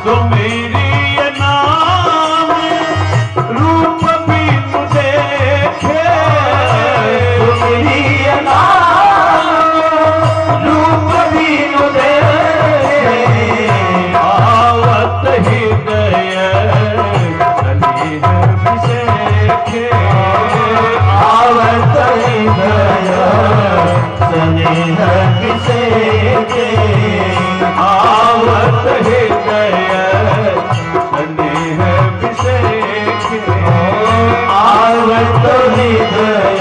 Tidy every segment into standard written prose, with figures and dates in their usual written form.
तो मेरी ये नाम रूप भी तू देखे, तो मेरी ये नाम रूप भी तू देखे, आवत हृदय स्नेह विषेखे, आवत हृदय स्नेह विषेखे, आवत हृदय स्नेह विषेखे, आवत हृदय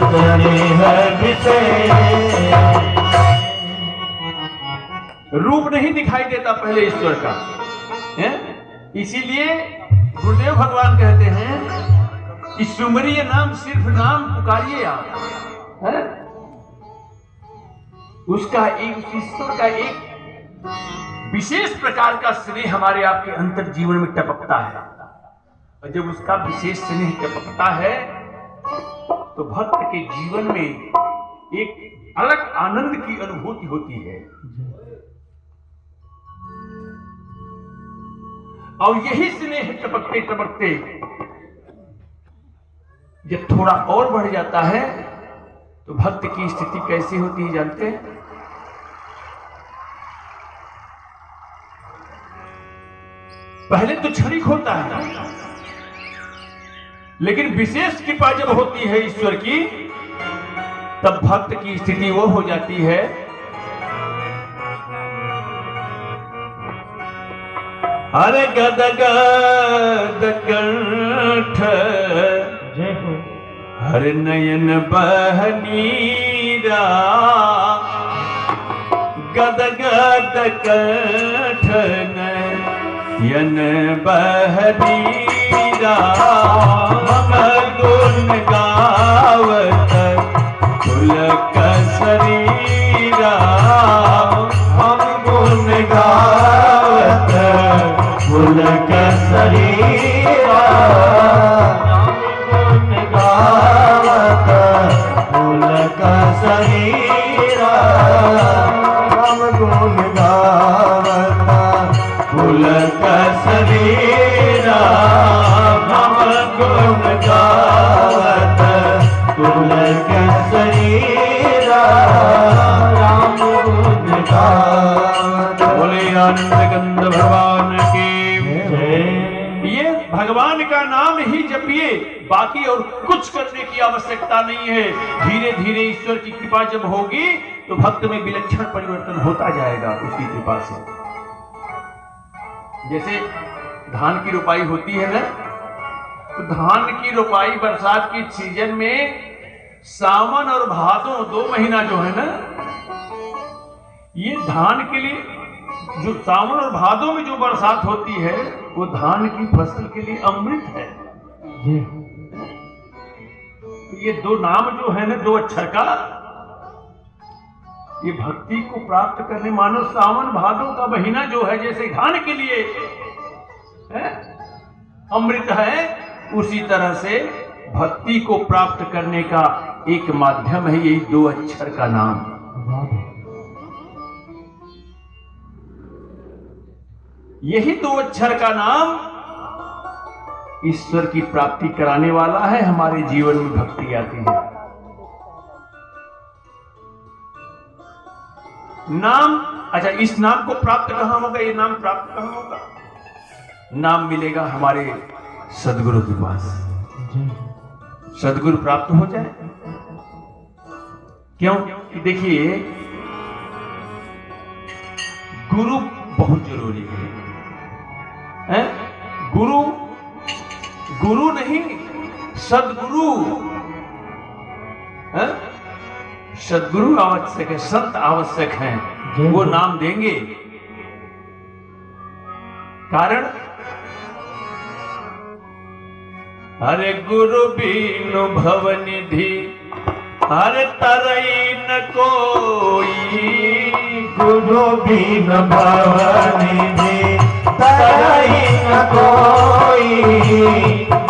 स्नेह विषेखे। रूप नहीं दिखाई देता पहले ईश्वर का है? इसीलिए गुरुदेव भगवान कहते हैं कि सुमरिय नाम, सिर्फ नाम पुकारिए आप, है? उसका एक, ईश्वर का एक विशेष प्रकार का स्नेह हमारे आपके अंतर जीवन में टपकता है, और जब उसका विशेष स्नेह टपकता है तो भक्त के जीवन में एक अलग आनंद की अनुभूति होती है। और यही स्नेह टपकते टपकते जब थोड़ा और बढ़ जाता है तो भक्त की स्थिति कैसी होती है जानते हैं? पहले तो क्षणिक होता है, लेकिन विशेष कृपा जब होती है ईश्वर की, तब भक्त की स्थिति वो हो जाती है अरे गद गद कंठ हर नयन बहनीरा, गद गद कंठ नयन बहनीरा, मम गुण गावत पुलक शरीरा, हम गुण गावत पुलक शरीरा, हम गुण गावत पुलक शरीरा, हम गुण गावत पुलक शरीरा, हम गुण गावत पुलक शरीरा, राम गुण गावत। बोले आनंद कंद भगवान की जय। ये भगवान का नाम ही जपिए, बाकी और कुछ करने की आवश्यकता नहीं है। धीरे धीरे ईश्वर की कृपा जब होगी तो भक्त में विलक्षण परिवर्तन होता जाएगा उसकी कृपा से। जैसे धान की रोपाई होती है ना, तो धान की रोपाई बरसात की सीजन में सावन और भादों 2 महीना जो है ना, ये धान के लिए जो सावन और भादों में जो बरसात होती है वो धान की फसल के लिए अमृत है। तो ये 2 नाम जो है ना, 2 अक्षर का, ये भक्ति को प्राप्त करने, मानो सावन भादों का महीना जो है जैसे धान के लिए है अमृत है, उसी तरह से भक्ति को प्राप्त करने का एक माध्यम है यही 2 अक्षर का नाम। यही 2 अक्षर का नाम ईश्वर की प्राप्ति कराने वाला है। हमारे जीवन में भक्ति आती है। नाम, अच्छा, इस नाम को प्राप्त कहां होगा? ये नाम प्राप्त कहां होगा? नाम मिलेगा हमारे सदगुरु के पास। सदगुरु प्राप्त हो जाए, क्यों? कि देखिए, गुरु बहुत जरूरी है? गुरु, गुरु नहीं, सदगुरु है? सदगुरु आवश्यक है, संत आवश्यक हैं, वो नाम देंगे। कारण हरे गुरु बीनु भवनिधि हरे तरई न कोई, गुरु बिन भवनिधि तरई न कोई,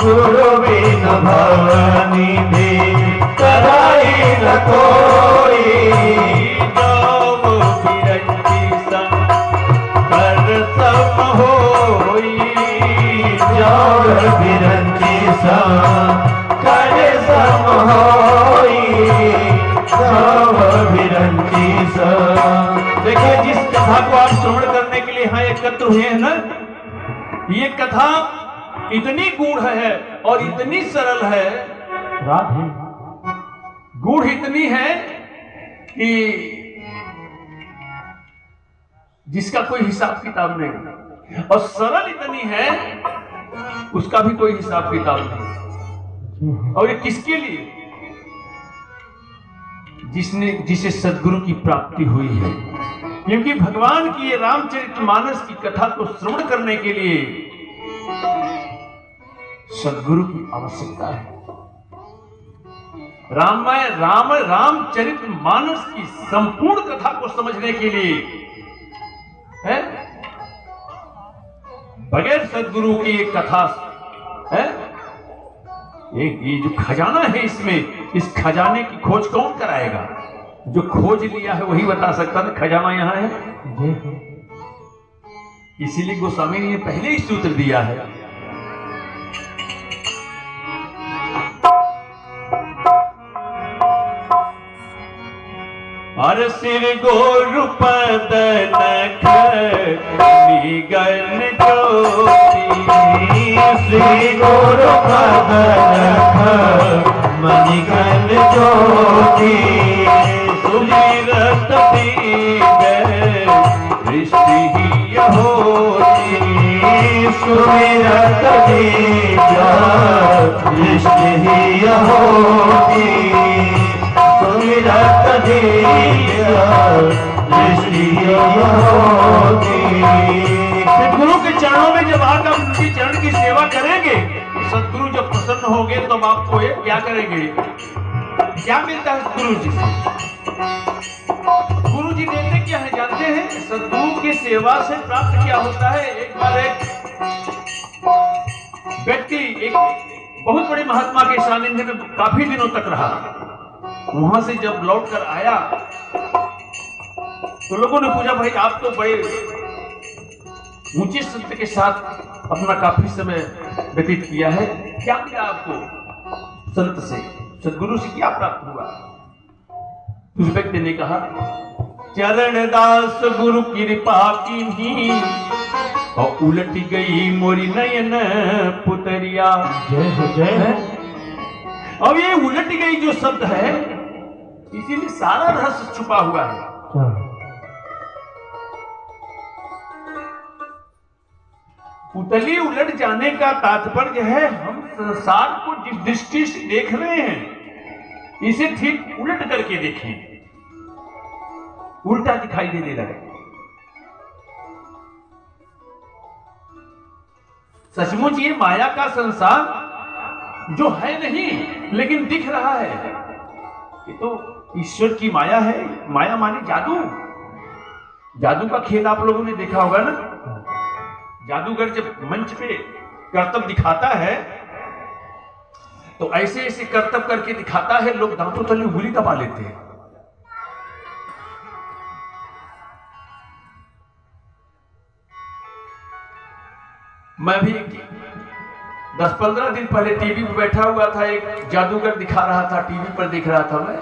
गुरु बिन भवनिधि तरई न कोई, जो बिरंची देखिए, जिस कथा को आप श्रवण करने के लिए यहाँ एकत्र हुए हैं ना, ये कथा इतनी गूढ़ है और इतनी सरल है, गूढ़ इतनी है कि जिसका कोई हिसाब किताब नहीं, और सरल इतनी है उसका भी कोई हिसाब किताब नहीं। और ये किसके लिए? जिसे सद्गुरु की प्राप्ति हुई है, क्योंकि भगवान की ये रामचरितमानस की कथा को श्रवण करने के लिए सद्गुरु की आवश्यकता है। रामचरितमानस की संपूर्ण कथा को समझने के लिए है, बगैर सद्गुरु की एक कथा है, ये जो खजाना है इसमें, इस खजाने की खोज कौन कराएगा? जो खोज लिया है वही बता सकता है खजाना यहाँ है। इसीलिए गोस्वामी ने पहले ही सूत्र दिया है, हर सिर गोरु पद नख निगल ज्योति, श्री गोरु पद नख मणिगल ज्योति, सुमिरत दीन दृष्टि ही होती, सुमिरत दीन दृष्टि ही होती, सुमिरत गुरु के चरणों में जब आकर उनकी चरण की सेवा करेंगे, सदगुरु जब प्रसन्न होंगे तब आपको ये क्या करेंगे? क्या मिलता है गुरु जी से? गुरु जी देते क्या है जानते हैं? सदगुरु की सेवा से प्राप्त क्या होता है? एक बार एक व्यक्ति एक बहुत बड़े महात्मा के सानिध्य में काफी दिनों तक रहा। वहां से जब लौट कर आया तो लोगों ने पूछा, भाई आप तो बड़े ऊंचे संत के साथ अपना काफी समय व्यतीत किया है, क्या मिला आपको संत से, सदगुरु से क्या प्राप्त हुआ? उस व्यक्ति ने कहा, चरण दास गुरु कृपा कीन्ही और उलट गई मोरी नयन पुतरिया। जय हो जय। अब ये उलट गई जो शब्द है, इसीलिए सारा रहस्य छुपा हुआ है। पुतली उलट जाने का तात्पर्य है, हम संसार को जिस दृष्टि से देख रहे हैं इसे ठीक उलट करके देखें, उल्टा दिखाई देने लगे। सचमुच ये माया का संसार जो है नहीं लेकिन दिख रहा है, ये तो ईश्वर की माया है। माया माने जादू। जादू का खेल आप लोगों ने देखा होगा ना। जादूगर जब मंच पे करतब दिखाता है तो ऐसे ऐसे करतब करके दिखाता है, लोग दांतों तले उंगली दबा लेते हैं। मैं भी 10-15 दिन पहले टीवी पर बैठा हुआ था, एक जादूगर दिखा रहा था, टीवी पर देख रहा था मैं।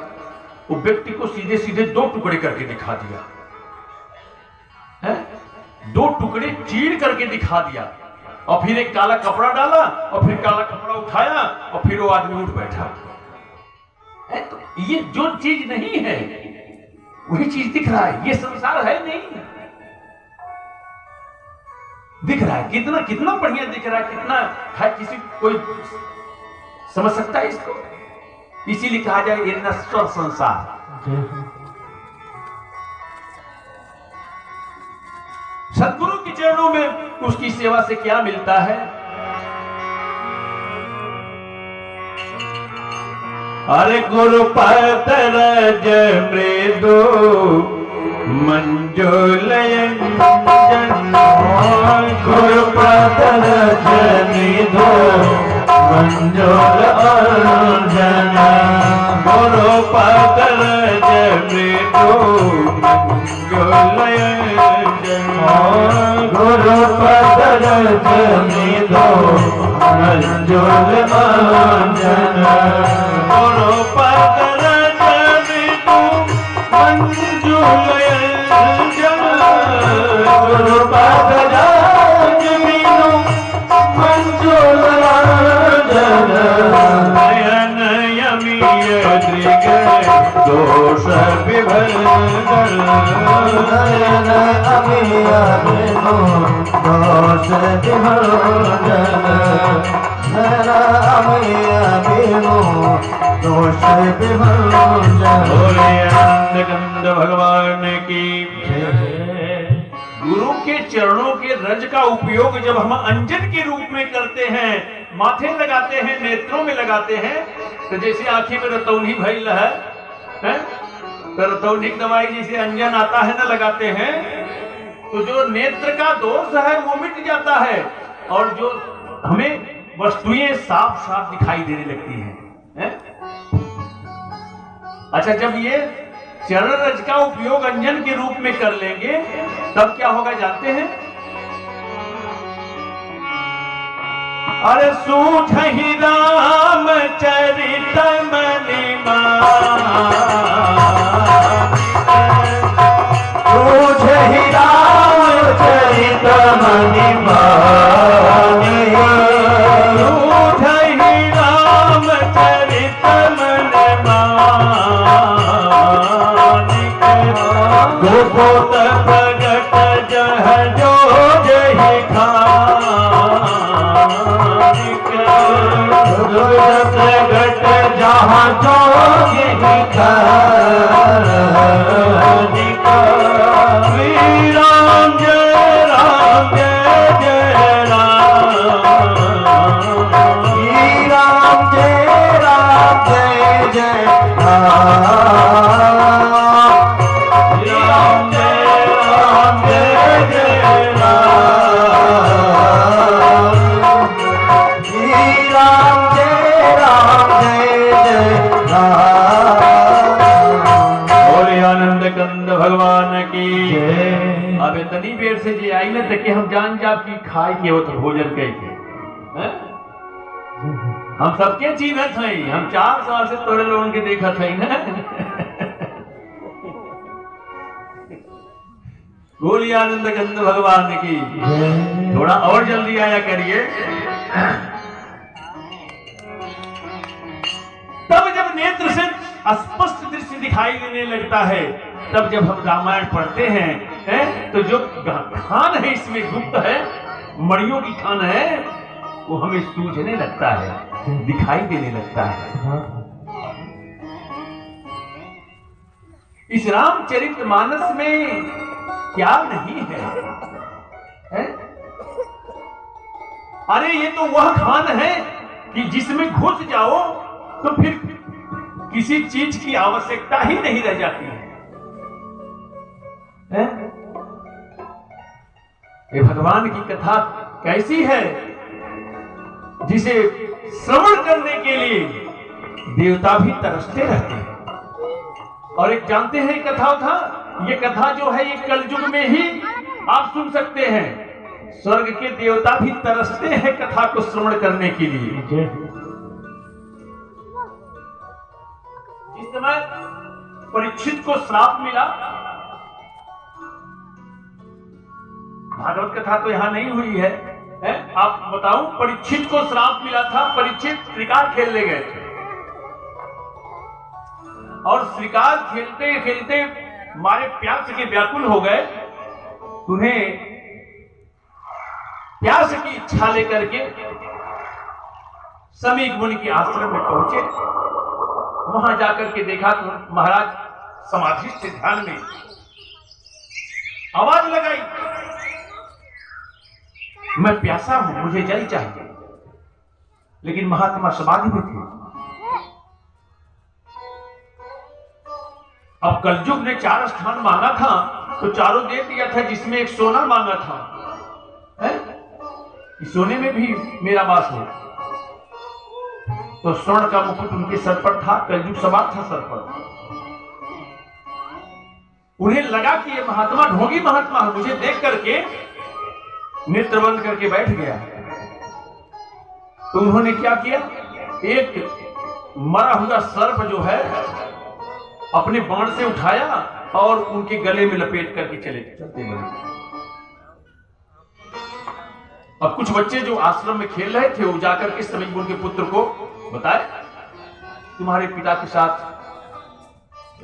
वो व्यक्ति को सीधे सीधे 2 टुकड़े करके दिखा दिया है, 2 टुकड़े चीर करके दिखा दिया, और फिर एक काला कपड़ा डाला और फिर काला कपड़ा उठाया और फिर वो आदमी उठ बैठा है। तो ये जो चीज नहीं है वही चीज दिख रहा है। ये संसार है नहीं, दिख रहा है। कितना कितना बढ़िया दिख रहा है, कितना है, किसी कोई समझ सकता है इसको? इसीलिए कहा जाए ये नश्वर संसार। सद्गुरु के चरणों में उसकी सेवा से क्या मिलता है? अरे गुरु पद रज मृदु मंजुलयन गुरु पद रज मृदु मंजुल अर्जन गुरु पद रज मृदु मंजुलयन गुरु पद रज मृदु मंजुल अर्जन गुरु पद रज मृदु मंजुल नयन अमिया बिनु दोष विभंजन नयन अमिया बिनु दोष विभंजन। बोले आनंद कंद भगवान की गुरु के चरणों के रज का उपयोग जब हम अंजन के रूप में करते हैं, माथे लगाते हैं, नेत्रों में लगाते हैं, तो जैसे आंखी में रतौनी भइल है, तो रतौनी की दवाई जैसे अंजन आता है ना लगाते हैं, तो जो नेत्र का दोष है वो मिट जाता है और जो हमें वस्तुएं साफ साफ दिखाई देने लगती हैं। अच्छा, जब ये चरण रज का उपयोग अंजन के रूप में कर लेंगे तब क्या होगा जानते हैं? अरे सूझहि राम चरित मणिमा सूझहि राम चरित मणिमा सूझहि राम चरित मणिमा गोपोत प्रगट जह जो जहि खानिक प्रगट जहाँ जो जहि खानिक। श्री राम जय राम जय जय राम श्री राम जय राम जय जय भगवान की। अब इतनी देर से जे आई ना तक हम जान जाब कि खाए के हो तो भोजन कह के हम सबके चिन्हत हई, हम 4 साल से तोरे लोगन के देखत हई ना। बोलिए आनंद कंद भगवान की। थोड़ा और जल्दी आया करिए। तब जब नेत्र से स्पष्ट दृश्य दिखाई देने लगता है, तब जब हम रामायण पढ़ते हैं, तो जो खान है इसमें गुप्त है, मणियों की खान है, वो हमें सूझने लगता है, दिखाई देने लगता है। इस रामचरितमानस में क्या नहीं है? अरे ये तो वह खान है कि जिसमें घुस जाओ तो फिर किसी चीज की आवश्यकता ही नहीं रह जाती है। ये भगवान की कथा कैसी है जिसे श्रवण करने के लिए देवता भी तरसते रहते हैं। और एक जानते हैं कथा था, ये कथा जो है ये कलयुग में ही आप सुन सकते हैं। स्वर्ग के देवता भी तरसते हैं कथा को श्रवण करने के लिए। जिस समय परीक्षित को श्राप मिला, भागवत कथा तो यहां नहीं हुई है, आप बताऊं, परीक्षित को श्राप मिला था। परीक्षित श्रीकार खेलने गए थे और श्रीकार खेलते खेलते मारे प्यास के व्याकुल हो गए। उन्हें प्यास की इच्छा लेकर के समीक मुनि के आश्रम में पहुंचे। वहां जाकर के देखा तो महाराज समाधिस्थ ध्यान में आवाज लगाई, मैं प्यासा हूं, मुझे जल चाहिए। लेकिन महात्मा समाधि में थे। अब कलयुग ने 4 स्थान मांगा था तो चारों दे दिया था, जिसमें एक सोना मांगा था, सोने में भी मेरा वास हो। तो स्वर्ण का मुकुट उनके सर पर था, कलयुग सवार था सर पर। उन्हें लगा कि ये महात्मा ढोंगी महात्मा है, मुझे देख करके नेत्र बंद करके बैठ गया। तो उन्होंने क्या किया, एक मरा हुआ सर्प जो है अपने बाण से उठाया और उनके गले में लपेट करके चलते गए। अब कुछ बच्चे जो आश्रम में खेल रहे थे वो जाकर के समीप उनके पुत्र को बताए, तुम्हारे पिता के साथ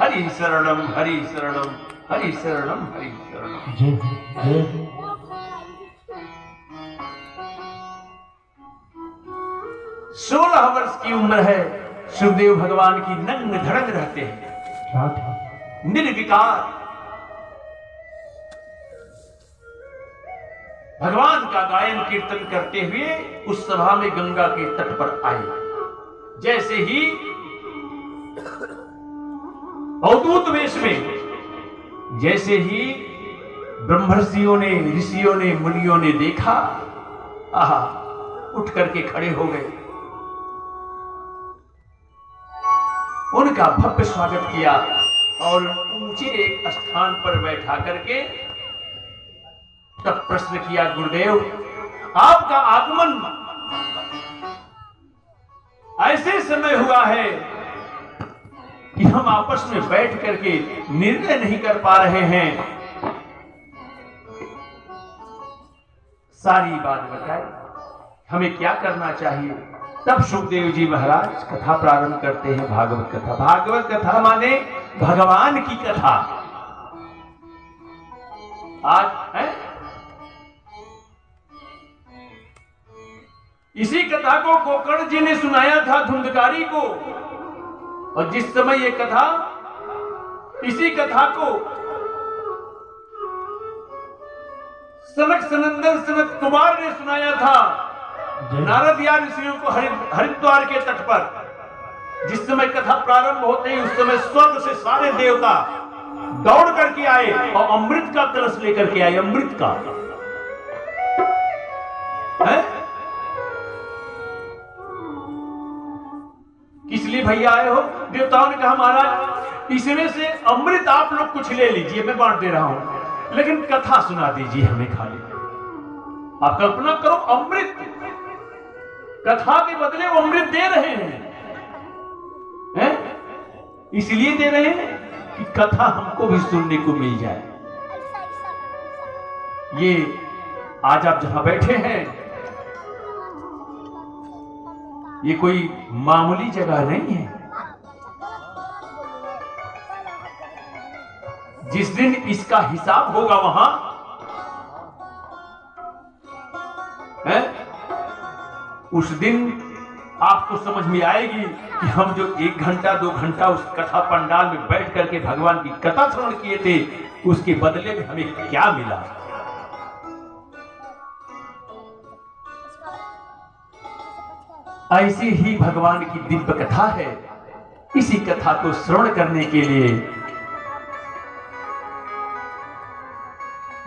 हरि शरणम हरि शरणम हरि शरणम हरि शरणम। जय जय 16 वर्ष की उम्र है, सुखदेव भगवान की नंग धड़ंग रहते हैं, राधे निर्विकार भगवान का गायन कीर्तन करते हुए उस सभा में गंगा के तट पर आए। जैसे ही अवधूत वेश में, जैसे ही ब्रह्मर्षियों ने, ऋषियों ने, मुनियों ने देखा, आहा, उठ करके खड़े हो गए, उनका भव्य स्वागत किया और ऊंचे एक स्थान पर बैठा करके तब प्रश्न किया, गुरुदेव आपका आगमन ऐसे समय हुआ है कि हम आपस में बैठ करके निर्णय नहीं कर पा रहे हैं, सारी बात बताई, हमें क्या करना चाहिए। तब सुखदेव जी महाराज कथा प्रारंभ करते हैं, भागवत कथा। भागवत कथा माने भगवान की कथा। आज है इसी कथा को गोकर्ण जी ने सुनाया था धुंधकारी को, और जिस समय ये कथा, इसी कथा को सनक सनंदन सनत कुमार ने सुनाया था नारद या ऋषियों को हरिद्वार के तट पर। जिस समय कथा प्रारंभ होते ही उस समय स्वर्ग से सारे देवता दौड़ करके आए और अमृत का कलश लेकर के आए, अमृत का है? किस लिए भैया आए हो? देवताओं ने कहा महाराज इसमें से अमृत आप लोग कुछ ले लीजिए, मैं बांट दे रहा हूं, लेकिन कथा सुना दीजिए हमें खाली। आप कल्पना करो, अमृत कथा के बदले वो अमृत दे रहे हैं? इसलिए दे रहे हैं कि कथा हमको भी सुनने को मिल जाए। ये आज आप जहां बैठे हैं, ये कोई मामूली जगह नहीं है। जिस दिन इसका हिसाब होगा वहां है, उस दिन आपको समझ में आएगी कि हम जो 1 घंटा 2 घंटा उस कथा पंडाल में बैठ करके भगवान की कथा श्रवण किए थे, उसके बदले में हमें क्या मिला। ऐसी ही भगवान की दिव्य कथा है। इसी कथा को श्रवण करने के लिए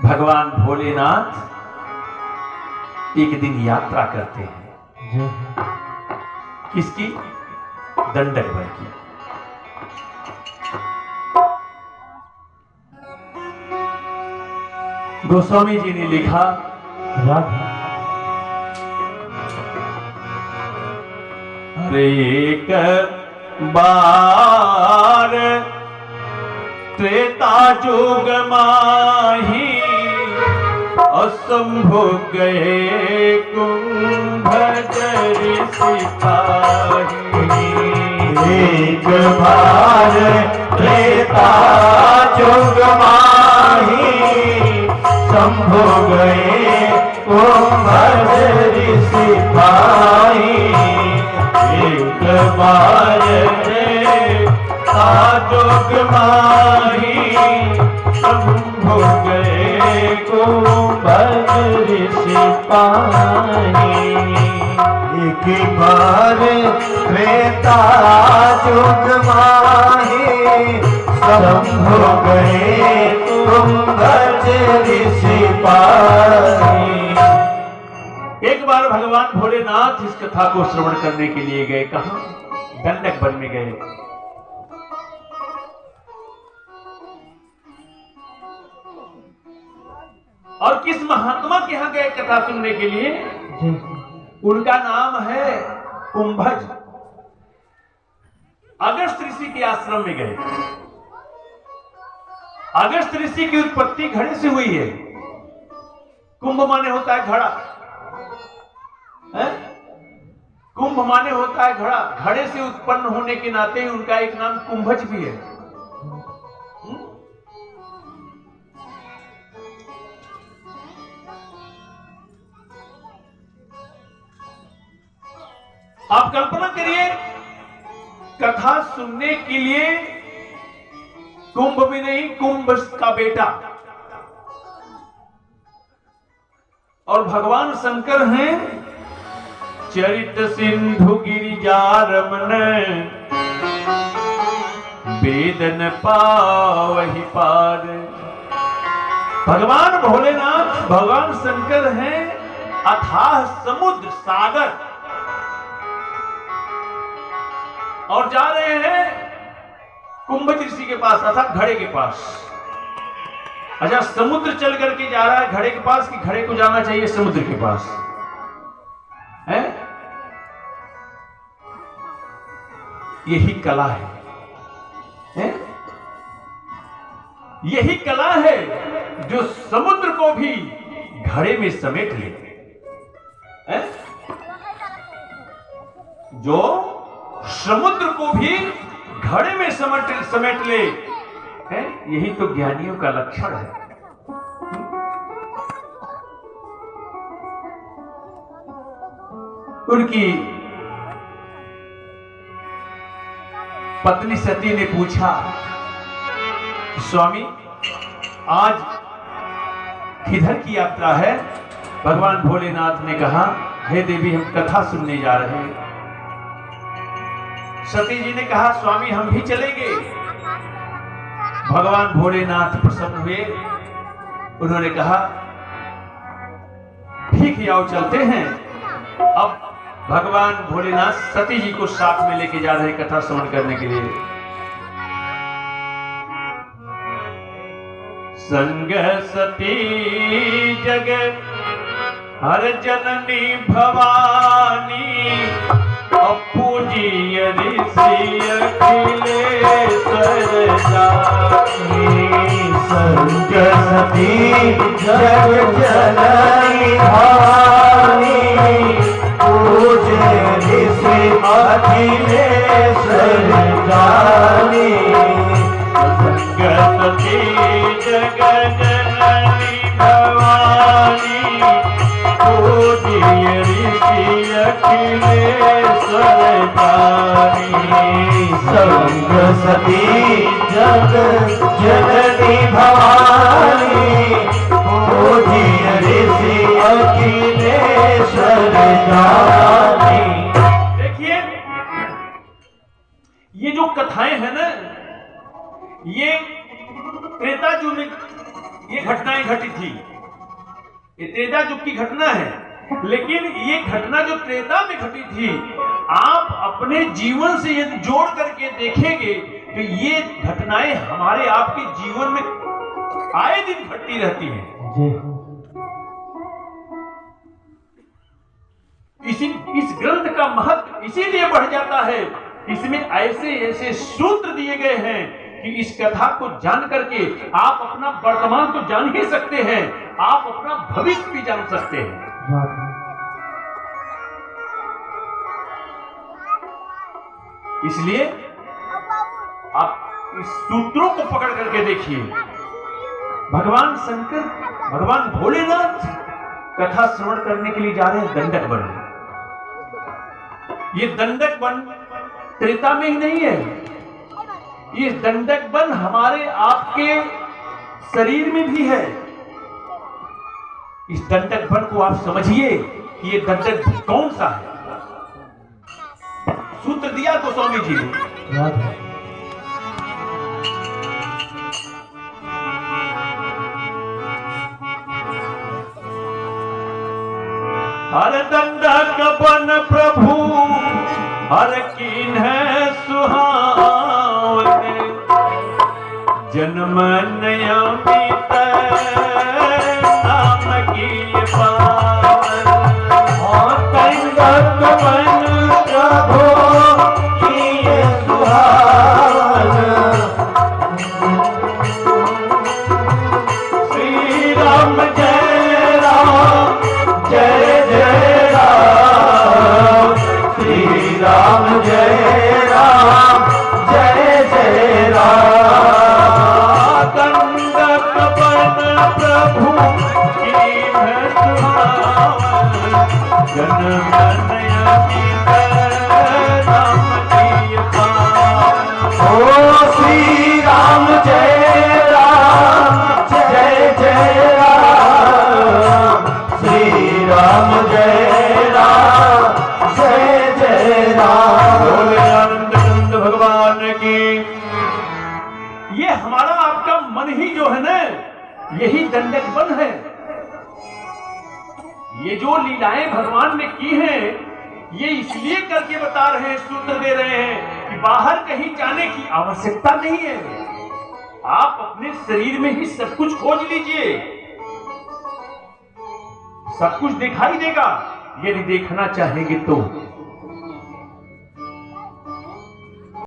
भगवान भोलेनाथ एक दिन यात्रा करते हैं। किसकी? दंडक वन की। गोस्वामी जी ने लिखा, राधे एक बार त्रेता जुग माही असंभो गए कुंभजर सिपाही। एक बार त्रेता जुग माही संभो गए कुंभजर सिपाही। एक बार त्रेता जुग माही संभो गए कुंभजर सिपाही। एक बार त्रेता जुग माही संभो गए कुंभजर सिपाही। एक बार भगवान भोलेनाथ इस कथा को श्रवण करने के लिए गए। कहां? दंडक वन में गए। और किस महात्मा के यहां गए कथा सुनने के लिए? उनका नाम है कुंभज। अगस्त ऋषि के आश्रम में गए। अगस्त ऋषि की उत्पत्ति घड़े से हुई है। कुंभ माने होता है घड़ा, है? कुंभ माने होता है घड़ा। घड़े से उत्पन्न होने के नाते उनका एक नाम कुंभज भी है। आप कल्पना करिए, कथा सुनने के लिए कुंभ भी नहीं, कुंभ का बेटा और भगवान शंकर हैं चरित सिंधु गिरिजा रमन, वेदन पावहि पार। भगवान भोलेनाथ, भगवान शंकर हैं अथाह समुद्र सागर, और जा रहे हैं कुंभ ऋषि के पास अर्थात घड़े के पास। अच्छा, समुद्र चल करके जा रहा है घड़े के पास कि घड़े को जाना चाहिए समुद्र के पास है? यही कला है? यही कला है जो समुद्र को भी घड़े में समेट ले है? जो समुद्र को भी घड़े में समेट ले है? यही तो ज्ञानियों का लक्षण है। उनकी पत्नी सती ने पूछा, स्वामी आज किधर की यात्रा है? भगवान भोलेनाथ ने कहा, हे देवी हम कथा सुनने जा रहे हैं। सती जी ने कहा, स्वामी हम भी चलेंगे। भगवान भोलेनाथ प्रसन्न हुए, उन्होंने कहा ठीक है आओ चलते हैं। अब भगवान भोलेनाथ सती जी को साथ में लेके जा रहे कथा श्रवण करने के लिए। संग सती जग हर जननी भवानी, पूजी ऋषि अखिलेश्वर जानी। संग सती जग जननी भवानी, पूजे ऋषि अखिलेश्वर जानी। संग सती जग जननी भवानी, पूजी ऋषि अखिलेश्वर जानी। संग सती जग जननी भवानी, पूजी ऋषि अखिलेश्वर जानी। देखिए ये जो कथाएं हैं ना, ये त्रेता युग में ये घटनाएं घटी थी। ये त्रेता युग की घटना है, लेकिन ये घटना जो त्रेता में घटी थी, आप अपने जीवन से यदि जोड़ करके देखेंगे तो ये घटनाएं हमारे आपके जीवन में आए दिन घटती रहती हैं। इस ग्रंथ का महत्व इसीलिए बढ़ जाता है, इसमें ऐसे ऐसे सूत्र दिए गए हैं कि इस कथा को जान करके आप अपना वर्तमान तो जान ही सकते हैं, आप अपना भविष्य भी जान सकते हैं। इसलिए आप इस सूत्रों को पकड़ करके देखिए। भगवान शंकर, भगवान भोलेनाथ कथा श्रवण करने के लिए जा रहे हैं दंडक वन। ये दंडक वन त्रेता में ही नहीं है, ये दंडक वन हमारे आपके शरीर में भी है। इस दंडक वन को आप समझिए कि ये दंडक कौन सा है। सूत्र दिया गोस्वामी जी ने, हर दंडक वन प्रभु हर कीन है सुहावन, जन्म नयमित नाम की पावन। दंडक वन प्रभु किए सुहावन, श्री राम जय राम जय जय राम। श्री राम जय राम जय जय राम। दंडक वन प्रभु कीन है सुहावन, जन्म नयमित राम जय राम जय जय राम श्री राम जय राम जय जय राम। बोले आनंद भगवान की। ये हमारा आपका मन ही जो है ना, यही दंडक वन है। ये जो लीलाएं भगवान ने की हैं, ये इसलिए करके बता रहे हैं, सूत्र दे रहे हैं कि बाहर कहीं जाने की आवश्यकता नहीं है। आप अपने शरीर में ही सब कुछ खोज लीजिए, सब कुछ दिखाई देगा यदि देखना चाहेंगे तो।